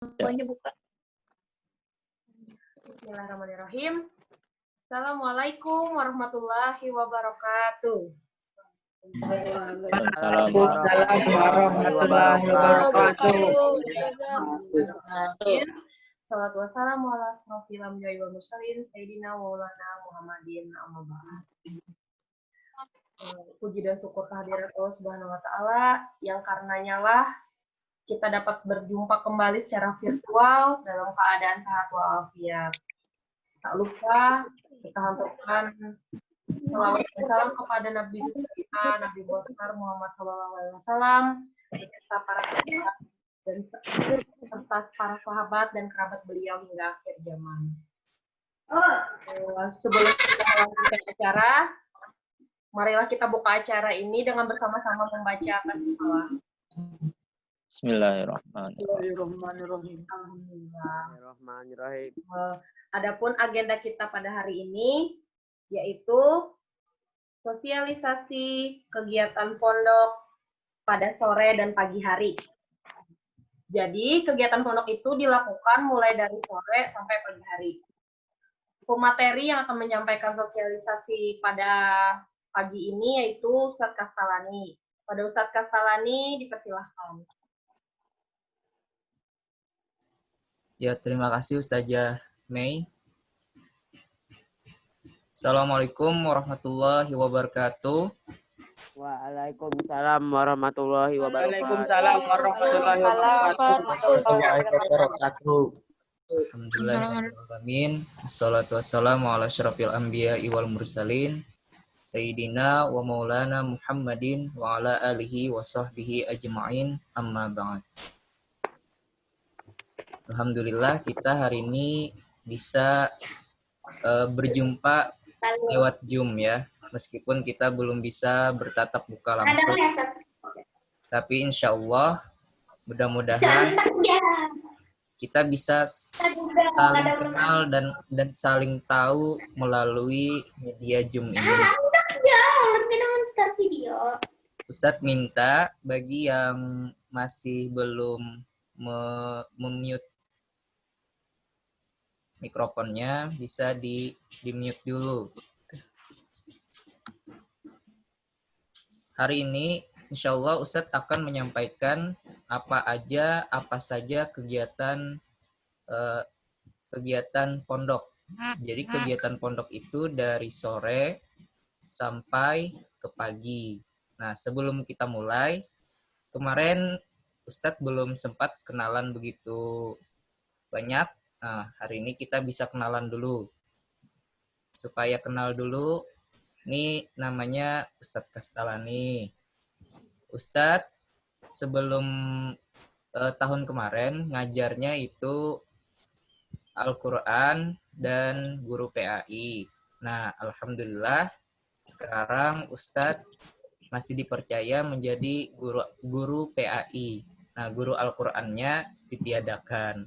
Semuanya buka. Bismillahirrahmanirrahim. Assalamualaikum warahmatullahi wabarakatuh. Waalaikumsalam warahmatullahi wabarakatuh. Salatu wassalamu ala asrofil anbiya'i wal mursalin sayyidina Maulana Muhammadin amma ba'd. Puji dan syukur kehadirat Allah Subhanahu wa taala yang karenanya lah kita dapat berjumpa kembali secara virtual dalam keadaan sehat walafiat. Tak lupa kita haturkan salawat dan salam kepada Nabi kita, Nabi besar Muhammad SAW, beserta para sahabat dan serta para sahabat dan kerabat beliau hingga akhir zaman. Sebelum kita melanjutkan acara, marilah kita buka acara ini dengan bersama-sama membaca basmalah. Bismillahirrahmanirrahim. Alhamdulillah. Adapun agenda kita pada hari ini yaitu sosialisasi kegiatan pondok pada sore dan pagi hari. Jadi kegiatan pondok itu dilakukan mulai dari sore sampai pagi hari. Pemateri yang akan menyampaikan sosialisasi pada pagi ini yaitu Ustadz Kastalani. Pada Ustadz Kastalani dipersilahkan. Ya, terima kasih Ustazah Mei. Assalamualaikum warahmatullahi wabarakatuh. Waalaikumsalam warahmatullahi wabarakatuh. Waalaikumsalam warahmatullahi wabarakatuh. Alhamdulillahirrahmanirrahim. Assalatu wassalamu ala asyrafil anbiya'i wal mursalin Sayyidina wa maulana Muhammadin wa ala alihi wa sahbihi ajma'in amma ba'd. Alhamdulillah kita hari ini bisa berjumpa lewat Zoom ya. Meskipun kita belum bisa bertatap muka langsung. Tapi insya Allah mudah-mudahan kita bisa saling kenal dan saling tahu melalui media Zoom ini. Ustadz minta bagi yang masih belum memute mikrofonnya bisa di-mute dulu. Hari ini insya Allah Ustadz akan menyampaikan apa saja kegiatan pondok. Jadi kegiatan pondok itu dari sore sampai ke pagi. Nah, sebelum kita mulai, kemarin Ustadz belum sempat kenalan begitu banyak. Nah, hari ini kita bisa kenalan dulu. Supaya kenal dulu, ini namanya Ustadz Kastalani. Ustadz sebelum tahun kemarin ngajarnya itu Al-Quran dan guru PAI. Nah, alhamdulillah sekarang Ustadz masih dipercaya menjadi guru PAI. Nah, guru Al-Qurannya ditiadakan.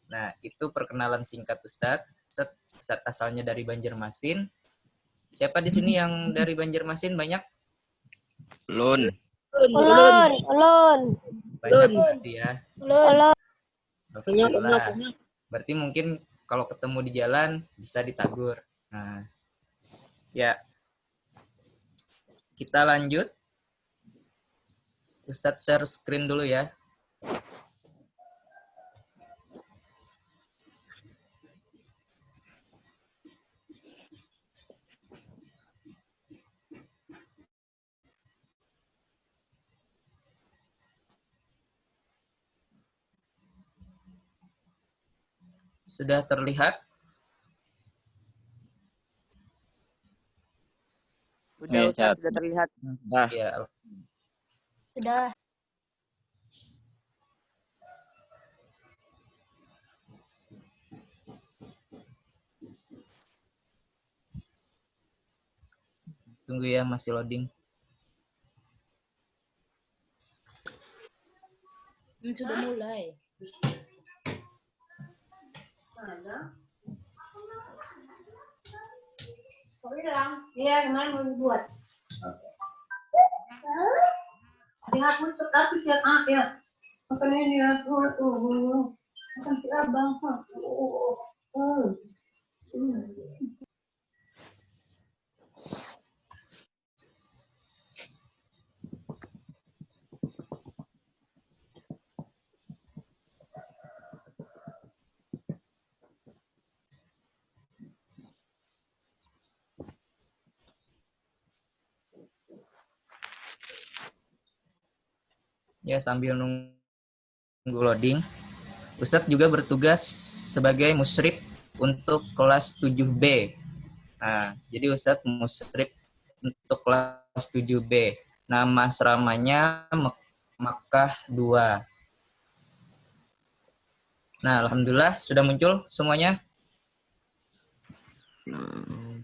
Nah, itu perkenalan singkat Ustadz. Ustadz asalnya dari Banjarmasin. Siapa di sini yang dari Banjarmasin banyak? Ulun. Banyak berarti ya. Alhamdulillah. Berarti mungkin kalau ketemu di jalan bisa ditagur. Nah, ya. Kita lanjut. Ustadz share screen dulu ya. Sudah terlihat? Sudah Ustaz, sudah terlihat. Ya. Sudah. Tunggu ya, masih loading. Sudah mulai. Iya, kemarin mau dibuat. Dihapus tapi siap ya. Makanya dia tuh. Ya, sambil nunggu loading, Ustadz juga bertugas sebagai musyrif untuk kelas 7B. Nah, jadi Ustadz musyrif untuk kelas 7B. Nama asramanya Makkah 2. Nah, alhamdulillah sudah muncul semuanya.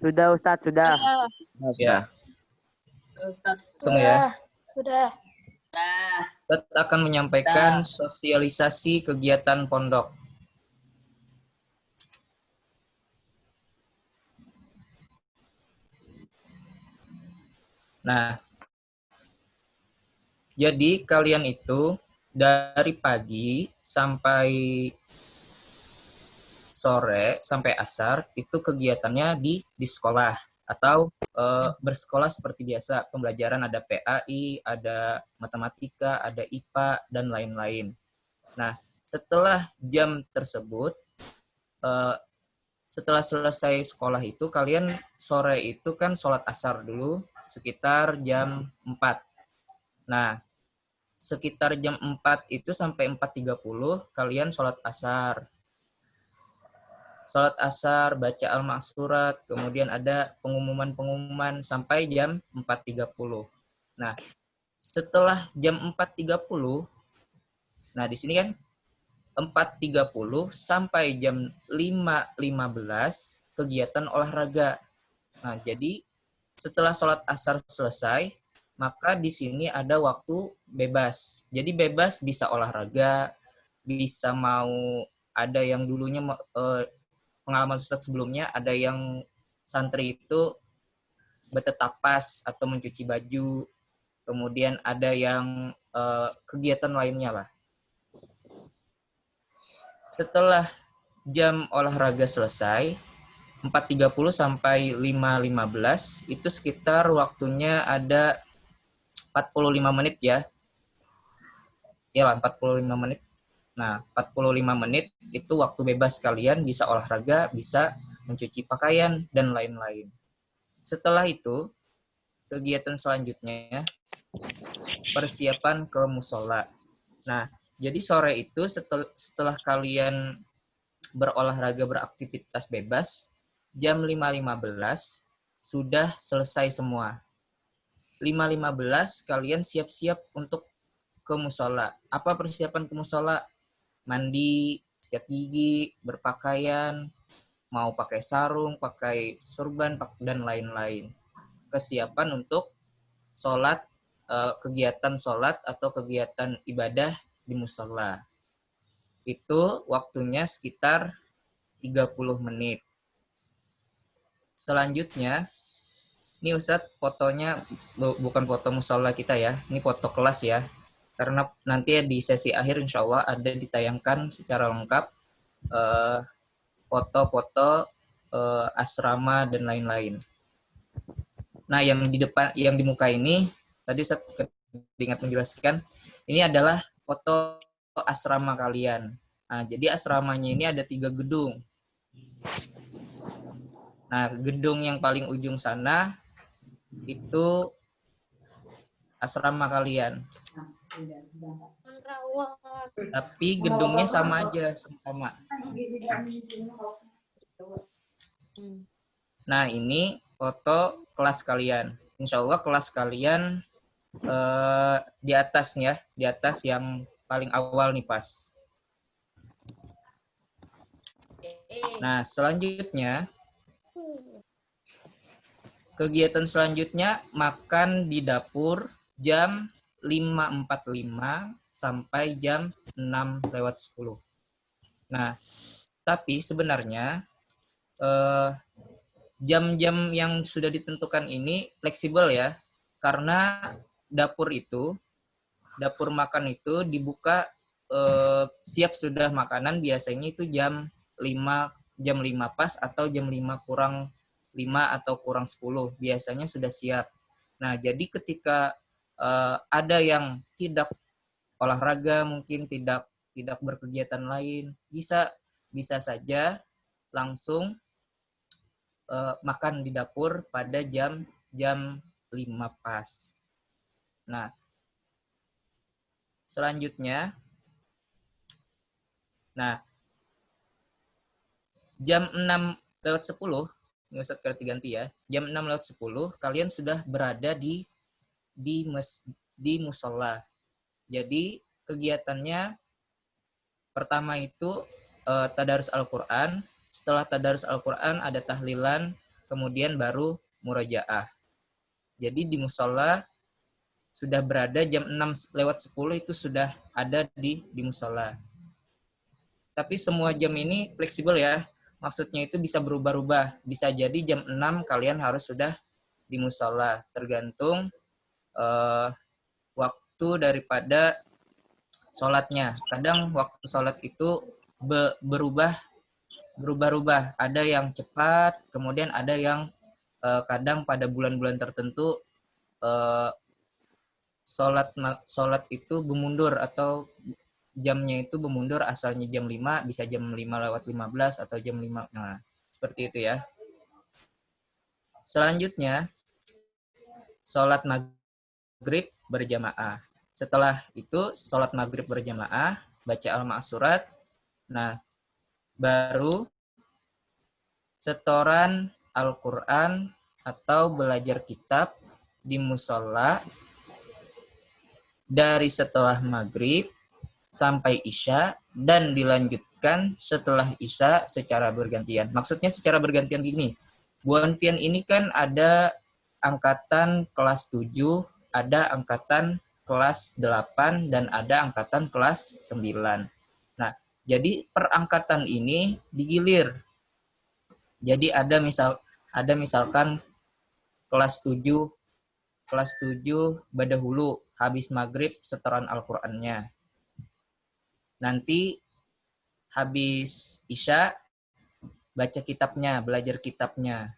Sudah Ustadz, sudah. Ya. Semua ya. Sudah. Ustadz akan menyampaikan sosialisasi kegiatan pondok. Nah, jadi kalian itu dari pagi sampai sore, sampai asar, itu kegiatannya di sekolah. Atau bersekolah seperti biasa. Pembelajaran ada PAI, ada matematika, ada IPA, dan lain-lain. Nah, setelah jam tersebut, setelah selesai sekolah itu, kalian sore itu kan sholat asar dulu, sekitar jam 4. Nah, sekitar jam 4 itu sampai 4.30, kalian sholat asar. Sholat asar, baca al-maksurat, kemudian ada pengumuman-pengumuman sampai jam 4.30. Nah, setelah jam 4.30, nah di sini kan 4.30 sampai jam 5.15 kegiatan olahraga. Nah, jadi setelah sholat asar selesai, maka di sini ada waktu bebas. Jadi bebas bisa olahraga, bisa mau ada yang dulunya pengalaman Ustadz sebelumnya, ada yang santri itu bertetapas atau mencuci baju, kemudian ada yang kegiatan lainnya lah. Setelah jam olahraga selesai, 4.30 sampai 5.15, itu sekitar waktunya ada 45 menit ya. Iyalah, 45 menit. Nah, 45 menit itu waktu bebas kalian, bisa olahraga, bisa mencuci pakaian, dan lain-lain. Setelah itu, kegiatan selanjutnya, persiapan ke musola. Nah, jadi sore itu setelah kalian berolahraga, beraktivitas bebas, jam 5.15 sudah selesai semua. 5.15 kalian siap-siap untuk ke musola. Apa persiapan ke musola? Mandi, sikat gigi, berpakaian, mau pakai sarung, pakai sorban, dan lain-lain. Kesiapan untuk sholat, kegiatan sholat atau kegiatan ibadah di musola. Itu waktunya sekitar 30 menit. Selanjutnya, ini Ustadz fotonya bukan foto musola kita ya, ini foto kelas ya. Karena nanti di sesi akhir insya Allah ada ditayangkan secara lengkap foto-foto asrama dan lain-lain. Nah, yang di depan, yang di muka ini, tadi saya ingat menjelaskan, ini adalah foto asrama kalian. Nah, jadi asramanya ini ada 3 gedung. Nah, gedung yang paling ujung sana itu asrama kalian. Tapi gedungnya sama aja, sama. Nah, ini foto kelas kalian. Insya Allah kelas kalian di atasnya, di atas yang paling awal nih pas. Nah, selanjutnya, kegiatan selanjutnya makan di dapur jam 5.45 sampai jam 6:10. Nah, tapi sebenarnya jam-jam yang sudah ditentukan ini fleksibel ya, karena dapur makan itu dibuka siap sudah makanan biasanya itu jam 5 pas atau jam 5 kurang 5 atau kurang 10 biasanya sudah siap. Nah, jadi ketika ada yang tidak olahraga, mungkin tidak berkegiatan lain, bisa saja langsung makan di dapur pada jam 5 pas. Nah, selanjutnya, jam 6:10, ini Ustadz ganti ya, jam 6:10 kalian sudah berada di musola. Jadi kegiatannya pertama itu tadarus Al-Quran. Setelah tadarus Al-Quran ada tahlilan, kemudian baru murojaah. Jadi di musola sudah berada jam 6:10 itu sudah ada di musola. Tapi semua jam ini fleksibel ya. Maksudnya itu bisa berubah-ubah. Bisa jadi jam 6 kalian harus sudah di musola. Tergantung waktu daripada sholatnya. Kadang waktu sholat itu berubah-ubah. Ada yang cepat, kemudian ada yang kadang pada bulan-bulan tertentu sholat itu bermundur atau jamnya itu bermundur, asalnya jam 5 bisa jam 5:15 atau jam 5. Nah, seperti itu ya. Selanjutnya sholat maghrib berjamaah. Setelah itu sholat maghrib berjamaah, baca al-ma'surat. Nah, baru setoran Al-Quran atau belajar kitab di musola dari setelah maghrib sampai isya dan dilanjutkan setelah isya secara bergantian. Maksudnya secara bergantian gini, Bu Anfian ini kan ada angkatan kelas 7, ada angkatan kelas 8, dan ada angkatan kelas 9. Nah, jadi per angkatan ini digilir. Jadi ada misalkan kelas 7 badahulu habis maghrib setoran Al-Qur'annya. Nanti habis isya baca kitabnya, belajar kitabnya.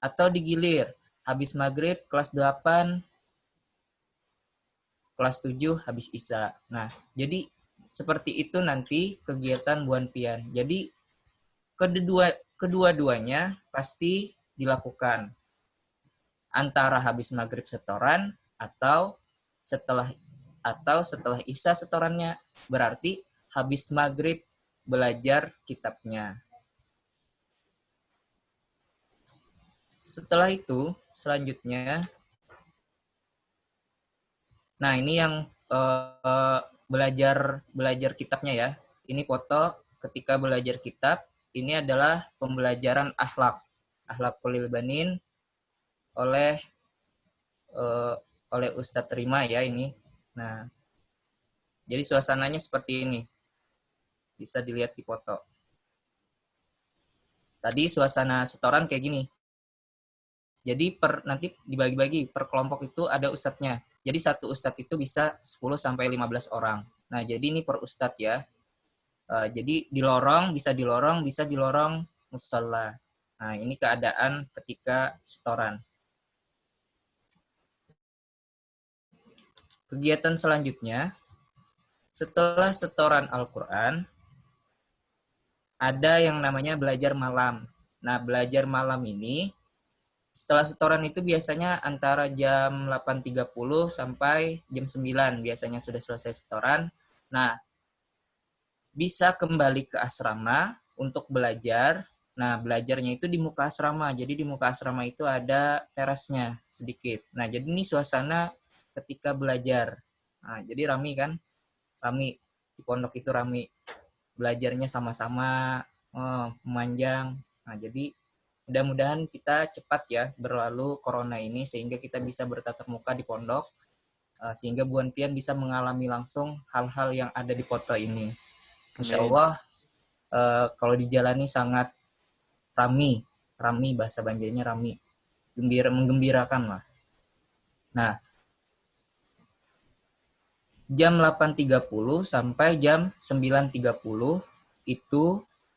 Atau digilir, habis maghrib kelas 8, kelas 7 habis isya. Nah, jadi seperti itu nanti kegiatan Bu Anfian. Jadi kedua-duanya pasti dilakukan. Antara habis maghrib setoran atau setelah isya setorannya, berarti habis maghrib belajar kitabnya. Setelah itu, selanjutnya, nah ini yang belajar kitabnya ya. Ini foto ketika belajar kitab. Ini adalah pembelajaran akhlakul banin oleh Ustadz Rima ya ini. Nah, jadi suasananya seperti ini. Bisa dilihat di foto. Tadi suasana setoran kayak gini. Jadi nanti dibagi-bagi per kelompok itu ada ustadznya. Jadi satu ustadz itu bisa 10-15 orang. Nah, jadi ini per ustadz ya. Jadi bisa di lorong musalla. Nah, ini keadaan ketika setoran. Kegiatan selanjutnya, setelah setoran Al-Quran, ada yang namanya belajar malam. Nah, belajar malam ini, setelah setoran itu biasanya antara jam 8.30 sampai jam 9, biasanya sudah selesai setoran. Nah, bisa kembali ke asrama untuk belajar. Nah, belajarnya itu di muka asrama. Jadi di muka asrama itu ada terasnya sedikit. Nah, jadi ini suasana ketika belajar. Nah, jadi rame kan? Rame. Di pondok itu rame. Belajarnya sama-sama, memanjang. Nah, jadi mudah-mudahan kita cepat ya berlalu corona ini sehingga kita bisa bertatap muka di pondok. Sehingga Bu Anfian bisa mengalami langsung hal-hal yang ada di foto ini. Insya Allah kalau dijalani sangat rami bahasa Banjarnya rami, menggembirakan lah. Nah, jam 8.30 sampai jam 9.30 itu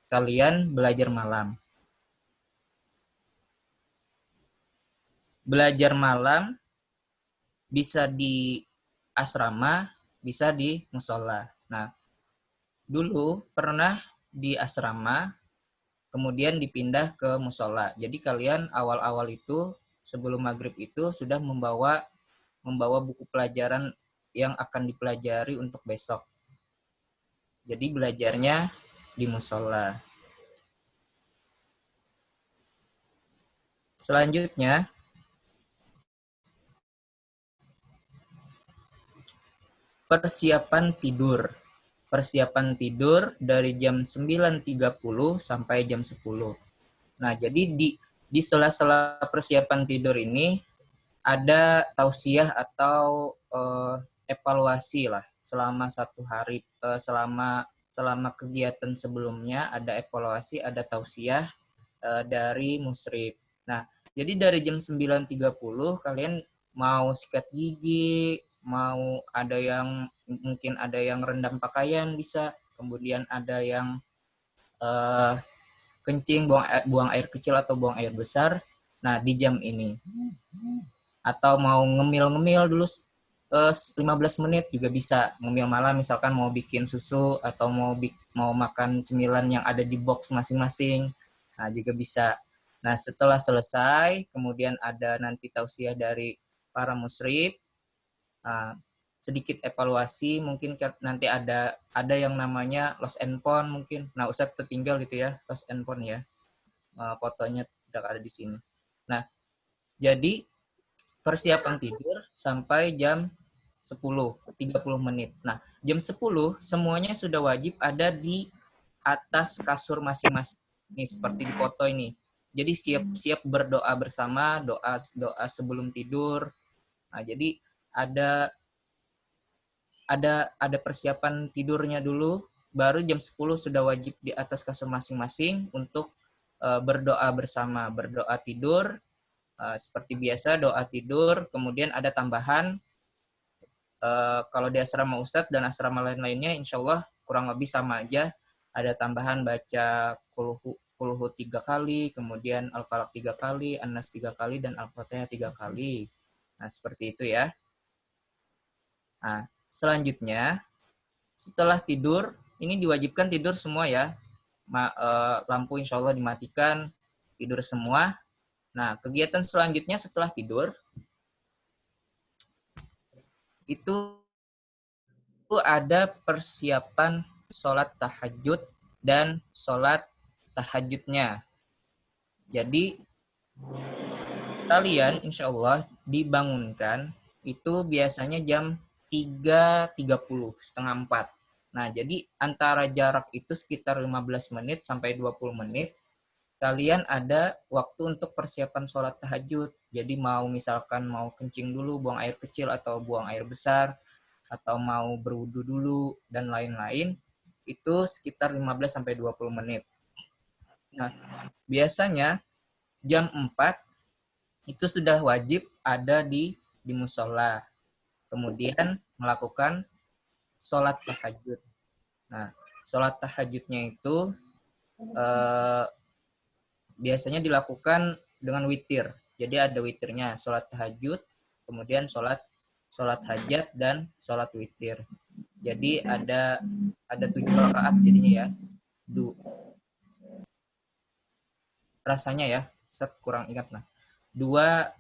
kalian belajar malam. Belajar malam bisa di asrama, bisa di musola. Nah, dulu pernah di asrama, kemudian dipindah ke musola. Jadi kalian awal-awal itu sebelum maghrib itu sudah membawa buku pelajaran yang akan dipelajari untuk besok. Jadi belajarnya di musola. Selanjutnya, persiapan tidur. Persiapan tidur dari jam 9.30 sampai jam 10. Nah, jadi di sela-sela persiapan tidur ini ada tausiah atau evaluasi lah selama satu hari, selama kegiatan sebelumnya ada evaluasi, ada tausiah dari musyrif. Nah, jadi dari jam 9.30 kalian mau sikat gigi, mau ada yang mungkin ada yang rendam pakaian bisa, kemudian ada yang kencing, buang air kecil atau buang air besar. Nah, di jam ini. Atau mau ngemil-ngemil dulu 15 menit juga bisa. Ngemil malam misalkan mau bikin susu atau mau makan cemilan yang ada di box masing-masing. Nah, juga bisa. Nah, setelah selesai, kemudian ada nanti tausiah dari para musyrif. Sedikit evaluasi, mungkin nanti ada yang namanya lost and found mungkin. Nah, Ustadz tertinggal gitu ya, lost and found ya. Fotonya tidak ada di sini. Nah, jadi persiapan tidur sampai jam 10.30 menit. Nah, jam 10 semuanya sudah wajib ada di atas kasur masing-masing. Ini seperti di foto ini. Jadi siap berdoa bersama, doa sebelum tidur. Nah, jadi ada persiapan tidurnya dulu, baru jam 10 sudah wajib di atas kasur masing-masing untuk berdoa bersama, berdoa tidur. Seperti biasa doa tidur, kemudian ada tambahan kalau di asrama Ustadz dan asrama lain-lainnya insya Allah kurang lebih sama aja, ada tambahan baca kulhu 3 kali, kemudian Al-Falaq 3 kali, An-Nas 3 kali, dan Al-Fatihah 3 kali. Nah, seperti itu ya. Nah, selanjutnya setelah tidur, ini diwajibkan tidur semua ya, lampu insya Allah dimatikan, tidur semua. Nah, kegiatan selanjutnya setelah tidur itu ada persiapan sholat tahajud dan sholat tahajudnya. Jadi kalian insya Allah dibangunkan itu biasanya jam 3.30, setengah 4. Nah, jadi antara jarak itu sekitar 15 menit sampai 20 menit. Kalian ada waktu untuk persiapan sholat tahajud. Jadi misalkan mau kencing dulu, buang air kecil atau buang air besar, atau mau berwudu dulu, dan lain-lain, itu sekitar 15-20 menit. Nah, biasanya jam 4 itu sudah wajib ada di musola. Kemudian melakukan sholat tahajud. Nah, sholat tahajudnya itu biasanya dilakukan dengan witir. Jadi ada witirnya, sholat tahajud, kemudian sholat hajat, dan sholat witir. Jadi ada 7 rakaat jadinya ya. Rasanya ya, saya kurang ingat nah. 2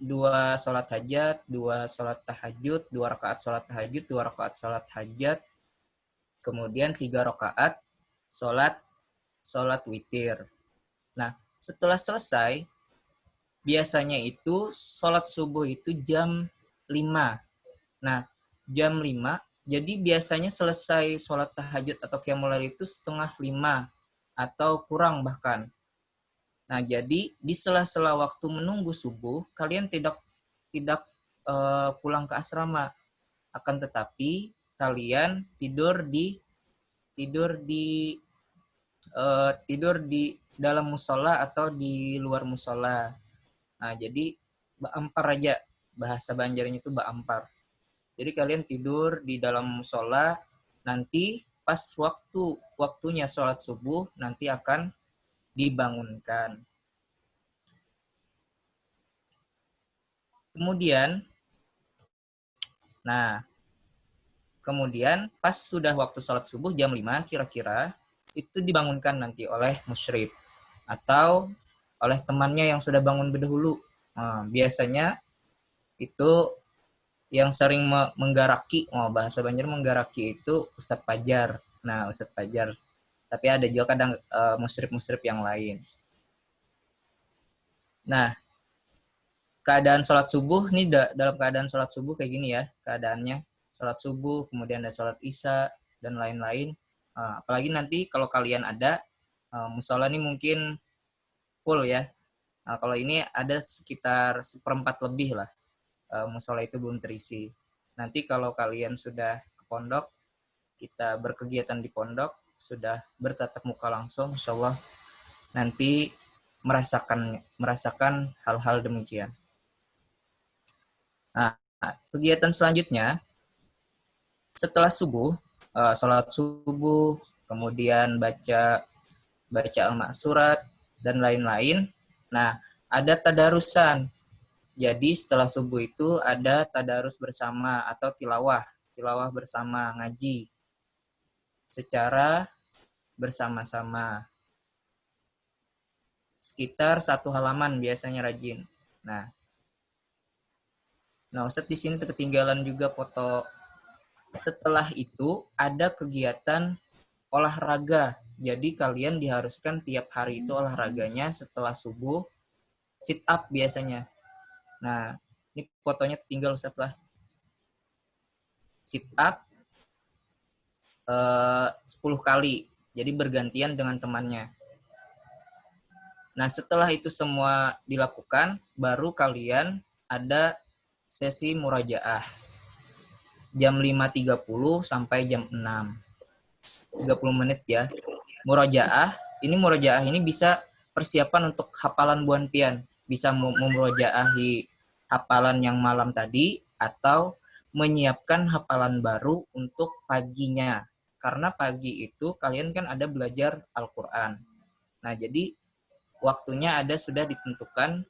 sholat hajat, 2 sholat tahajud, 2 rakaat sholat tahajud, 2 rakaat sholat hajat, kemudian 3 rakaat sholat witir. Nah, setelah selesai, biasanya itu sholat subuh itu jam 5. Nah, jam 5, jadi biasanya selesai sholat tahajud atau qiyamul lail itu setengah 5 atau kurang bahkan. Nah, jadi di sela-sela waktu menunggu subuh, kalian tidak pulang ke asrama. Akan tetapi kalian tidur di dalam musola atau di luar musola. Nah, jadi ba'ampar aja, bahasa Banjarnya itu ba'ampar. Jadi kalian tidur di dalam musola, nanti pas waktunya sholat subuh nanti akan dibangunkan. Kemudian pas sudah waktu sholat subuh jam 5 kira-kira, itu dibangunkan nanti oleh musyrif atau oleh temannya yang sudah bangun berdahulu. Nah, biasanya itu yang sering menggaraki, bahasa Banjar menggaraki itu Ustadz Pajar. Nah, Ustadz Pajar. Tapi ada juga kadang musyrif-musyrif yang lain. Nah, keadaan sholat subuh nih, dalam keadaan sholat subuh kayak gini ya keadaannya. Sholat subuh, kemudian ada sholat isya dan lain-lain. Apalagi nanti kalau kalian ada musola nih mungkin full ya. Nah, kalau ini ada sekitar 1/4 lebih lah, musola itu belum terisi. Nanti kalau kalian sudah ke pondok, kita berkegiatan di pondok, sudah bertatap muka langsung, insya Allah nanti merasakan hal-hal demikian. Nah, kegiatan selanjutnya setelah subuh, sholat subuh, kemudian baca al-ma'surat dan lain-lain. Nah, ada tadarusan. Jadi setelah subuh itu ada tadarus bersama atau tilawah bersama, ngaji secara bersama-sama. Sekitar 1 halaman biasanya rajin. Nah Ustadz di sini ketinggalan juga foto. Setelah itu ada kegiatan olahraga. Jadi kalian diharuskan tiap hari itu olahraganya setelah subuh, sit up biasanya. Nah, ini fotonya tinggal setelah sit up 10 kali. Jadi bergantian dengan temannya. Nah, setelah itu semua dilakukan, baru kalian ada sesi murajaah. Jam 5.30 sampai jam 6. 30 menit ya. Murajaah ini bisa persiapan untuk hafalan buan pian. Bisa memurajaahi hafalan yang malam tadi atau menyiapkan hafalan baru untuk paginya. Karena pagi itu kalian kan ada belajar Al-Qur'an. Nah, jadi waktunya sudah ditentukan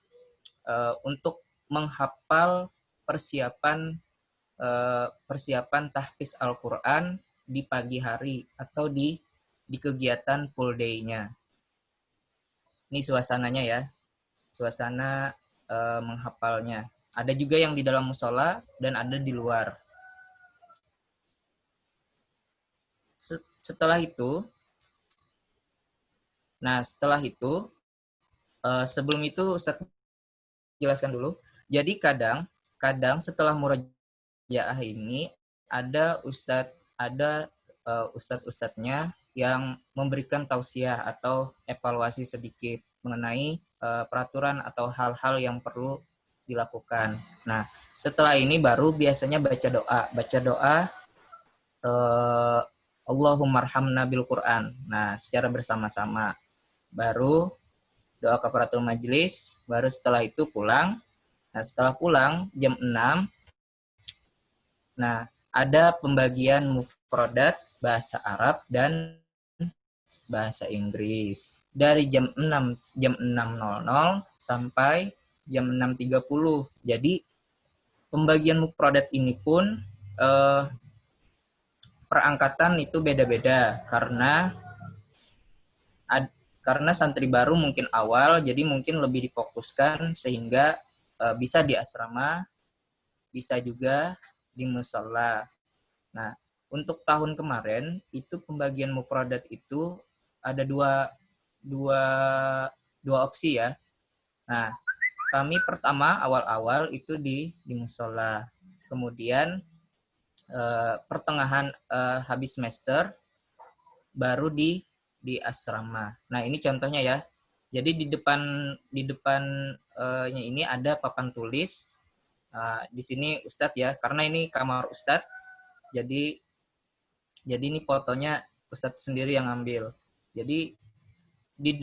untuk menghafal persiapan tahfiz Al-Qur'an di pagi hari atau di kegiatan full day-nya. Ini suasananya ya. Suasana menghafalnya. Ada juga yang di dalam musola dan ada di luar. Setelah itu, sebelum itu Ustaz jelaskan dulu. Jadi kadang setelah murajaah ini ada ustadz-ustadznya yang memberikan tausiah atau evaluasi sedikit mengenai peraturan atau hal-hal yang perlu dilakukan. Nah, setelah ini baru biasanya baca doa Allahummarhamna bil Qur'an. Nah, secara bersama-sama. Baru doa kafaratul majelis, baru setelah itu pulang. Nah, setelah pulang jam 6, nah, ada pembagian mufradat bahasa Arab dan bahasa Inggris. Dari jam 6.00 sampai jam 6.30. Jadi, pembagian mufradat ini pun perangkatan itu beda-beda karena santri baru mungkin awal, jadi mungkin lebih difokuskan sehingga bisa di asrama, bisa juga di musola. Nah, untuk tahun kemarin itu pembagian mufradat itu ada dua opsi ya. Nah, kami pertama awal-awal itu di musola. Kemudian pertengahan habis semester baru di asrama. Nah, ini contohnya ya. Jadi di depannya ini ada papan tulis. Di sini Ustadz ya, karena ini kamar Ustadz. Jadi ini fotonya Ustadz sendiri yang ambil. Jadi di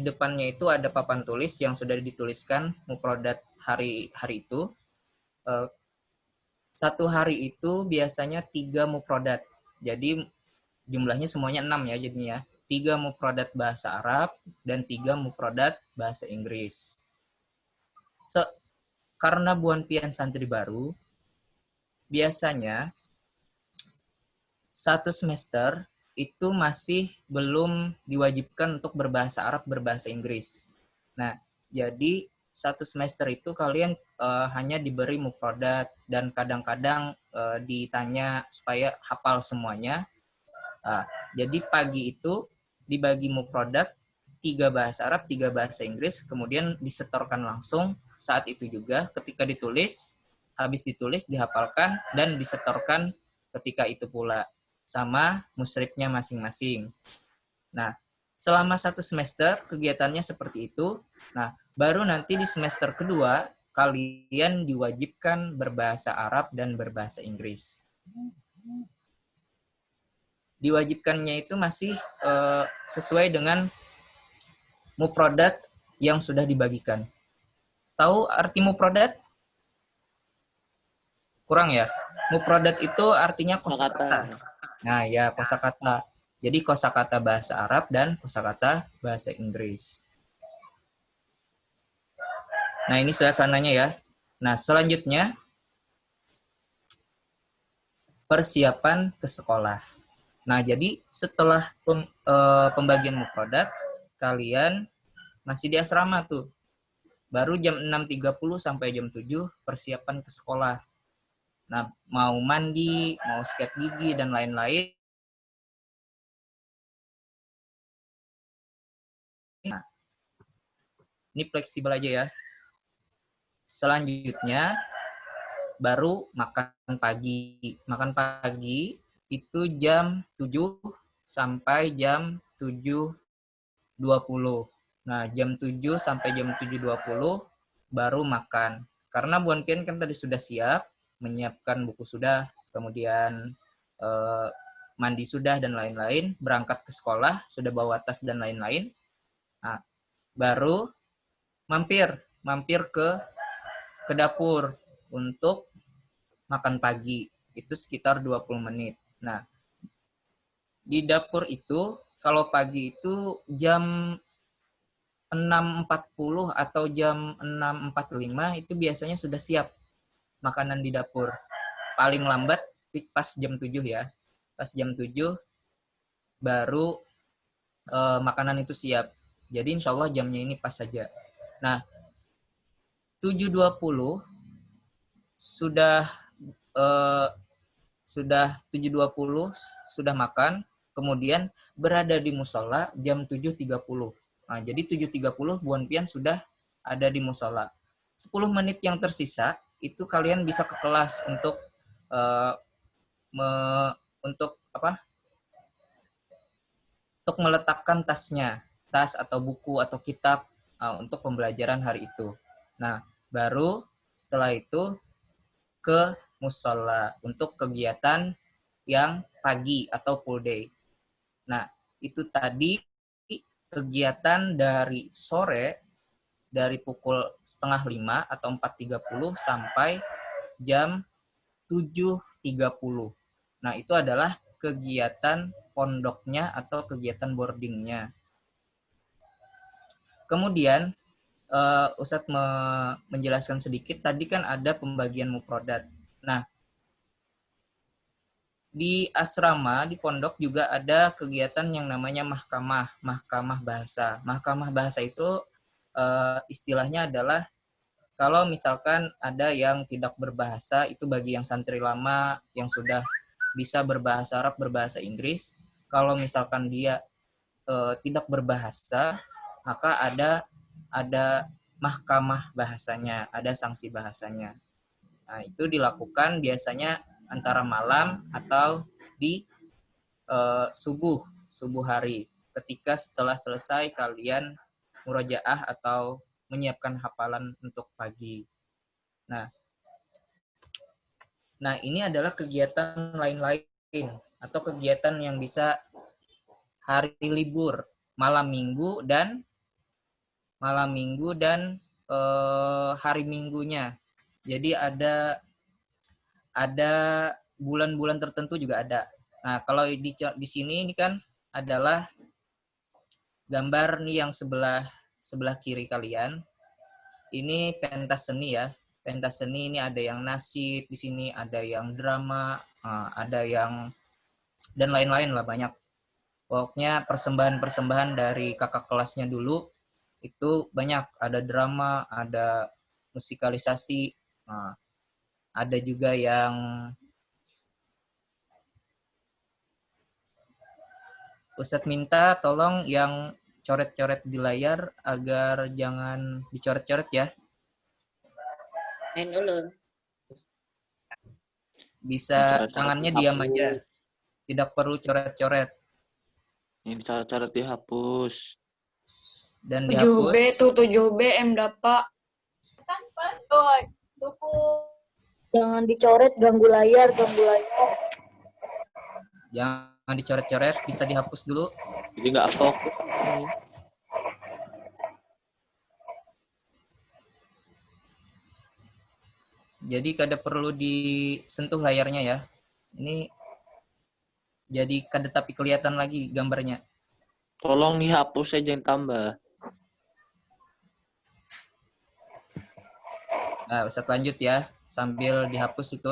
depannya itu ada papan tulis yang sudah dituliskan mufradat hari itu. Satu hari itu biasanya 3 mufradat. Jadi jumlahnya semuanya 6 ya jadinya. 3 mufradat bahasa Arab dan 3 mufradat bahasa Inggris. Karena Buan Pian santri baru, biasanya satu semester itu masih belum diwajibkan untuk berbahasa Arab, berbahasa Inggris. Nah, jadi satu semester itu kalian hanya diberi mufradat dan kadang-kadang ditanya supaya hafal semuanya. Jadi pagi itu dibagi mufradat 3 bahasa Arab, 3 bahasa Inggris, kemudian disetorkan langsung saat itu juga ketika ditulis, habis ditulis dihafalkan dan disetorkan ketika itu pula sama musyrifnya masing-masing. Nah, selama satu semester kegiatannya seperti itu. Nah, baru nanti di semester kedua kalian diwajibkan berbahasa Arab dan berbahasa Inggris. Diwajibkannya itu masih sesuai dengan mufradat yang sudah dibagikan. Tahu arti mufradat? Kurang ya? Mufradat itu artinya kosakata. Nah, ya kosakata. Jadi kosakata bahasa Arab dan kosakata bahasa Inggris. Nah, ini suasananya ya. Nah, selanjutnya persiapan ke sekolah. Nah, jadi setelah pembagian mufradat, kalian masih di asrama tuh. Baru jam 6.30 sampai jam 7 persiapan ke sekolah. Nah, mau mandi, mau sikat gigi, dan lain-lain. Nah, ini fleksibel aja ya. Selanjutnya, baru makan pagi. Makan pagi itu jam 7 sampai jam 7.20. Nah, jam 7 sampai jam 7.20 baru makan. Karena Buan Pian kan tadi sudah siap, menyiapkan buku sudah, kemudian mandi sudah dan lain-lain, berangkat ke sekolah, sudah bawa tas dan lain-lain. Nah, baru mampir ke dapur untuk makan pagi. Itu sekitar 20 menit. Nah, di dapur itu kalau pagi itu jam 6.40 atau jam 6.45 itu biasanya sudah siap makanan di dapur. Paling lambat pas jam 7 ya. Pas jam 7 baru makanan itu siap. Jadi insya Allah jamnya ini pas saja. Nah, 7.20 sudah 7.20 sudah makan, kemudian berada di musola jam 7.30. Nah, jadi 7.30 Buan Pian sudah ada di musola. 10 menit yang tersisa itu kalian bisa ke kelas untuk untuk meletakkan tasnya, tas atau buku atau kitab untuk pembelajaran hari itu. Nah, baru setelah itu ke musola untuk kegiatan yang pagi atau full day. Nah, itu tadi kegiatan dari sore, dari pukul 4:30 atau 4.30 sampai jam 7.30. Nah, itu adalah kegiatan pondoknya atau kegiatan boardingnya. Kemudian, Ustadz menjelaskan sedikit, tadi kan ada pembagian mufradat. Nah, di asrama, di pondok juga ada kegiatan yang namanya mahkamah bahasa. Mahkamah bahasa itu istilahnya adalah kalau misalkan ada yang tidak berbahasa, itu bagi yang santri lama yang sudah bisa berbahasa Arab, berbahasa Inggris. Kalau misalkan dia tidak berbahasa, maka ada mahkamah bahasanya, ada sanksi bahasanya. Nah, itu dilakukan biasanya antara malam atau di subuh hari, ketika setelah selesai kalian murojaah atau menyiapkan hafalan untuk pagi. Nah, ini adalah kegiatan lain-lain atau kegiatan yang bisa hari libur, malam minggu dan hari minggunya. Jadi ada bulan-bulan tertentu juga ada. Nah, kalau di sini ini kan adalah gambar nih yang sebelah kiri kalian. Ini pentas seni ya. Pentas seni ini ada yang nasib di sini, ada yang drama, ada yang dan lain-lain lah banyak. Pokoknya persembahan-persembahan dari kakak kelasnya dulu itu banyak. Ada drama, ada musikalisasi, ada juga yang Ustadz minta tolong yang coret-coret di layar agar jangan dicoret-coret ya. Main dulu. Bisa Coret-coret tangannya dihapus. diam aja. Tidak perlu coret-coret. Ini coret-coret dihapus. Dan dihapus. 7B tuh 7B M dapat. Jangan dicoret, ganggu layar. Jangan dicoret-coret, bisa dihapus dulu. Jadi nggak fokus. Jadi kada perlu disentuh layarnya ya. Ini jadi kada tapi kelihatan lagi gambarnya. Tolong dihapus aja yang tambah. Nah, Ustadz lanjut ya. Sambil dihapus itu.